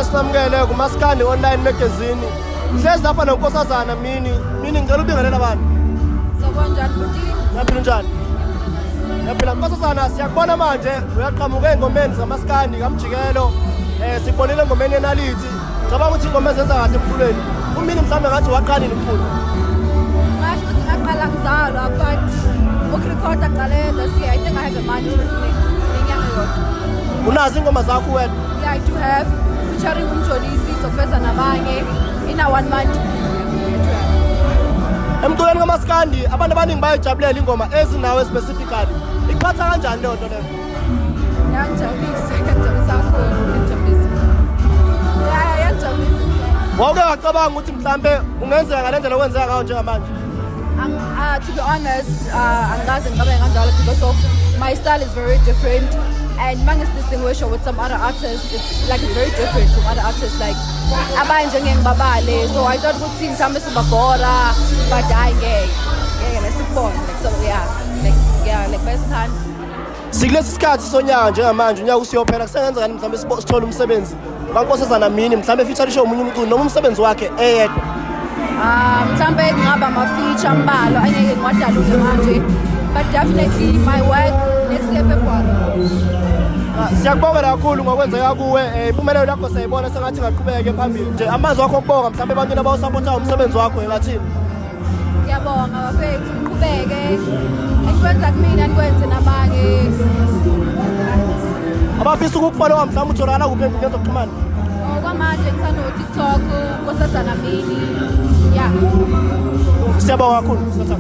sinamukele kuMaskandi Online Magazine. Hlezi lapha nonkosazana mini ngicela ubingelela abantu. Sawubona buti. Yaphila njani? Yaphila nkosazana siyakubona manje uyaqhamuka engomeni zamaskandi kaMjikelo. Sibonile engomeni yenalithi. Cabanga ukuthi ingoma ezenza kahle emculweni. Umini mhlambe ngathi waqala umculo. Ngasho ukuthi ngaqala ngizalwa but ukurecorda qale this year I think I have a month nenyanga yodwa. Unazi ingoma zakho wena? Yeah, I do have featuring umjolisi sokufeza nabanye in a 1 month. Emculweni kaMaskandi abantu abaningi bayajabulela ingoma ezinawe specifically. Ikuphatha kanjani leyo nto leyo? Yangijabulisa kakhulu. Yangijabulisa. Wawuke wacabanga ukuthi mhlambe ungenzeka ngalendlela okwenzeka ngayo njengamanje? To be honest, angazi ngicabange kanjalo because of my style is very different and mangis distinguish with some other artists, it's like it's very different from other artists like abanye njengengibabale, so I thought ukuthi mhlambe sibabhora but hayi ngeke lesibone like so like best hand. Sikulesi sikhathi sonyaka njengamanje unyaka usiyophela kusengenza ngani mhlambe sithola umsebenzi kaNkosazana mini mhlambe feature show umunye umuntu noma umsebenzi wakhe eyedwa? Mhlambe ngaba ama-feature ambalwa angeke ngiwadalule manje but definitely my work next year February. Siyakubonga kakhulu ngokwenzeka kuwe impumelelo yakho sayibona sengathi ngaqhubeke phambili nje amazwi akho okubonga mhlambe abantwana abawusupporta umsebenzi wakho engathini? Ngiyabonga bafethu uqhubeke engikwenza kumina nikwenze nabanye. Abafisa ukukufollowa mhlambe utholakala kuphi enkundleni zokuxhumana? Okwamanje ngisano-TikTok Nkosazana Mini. Yeah. Siyabonga kakhulu.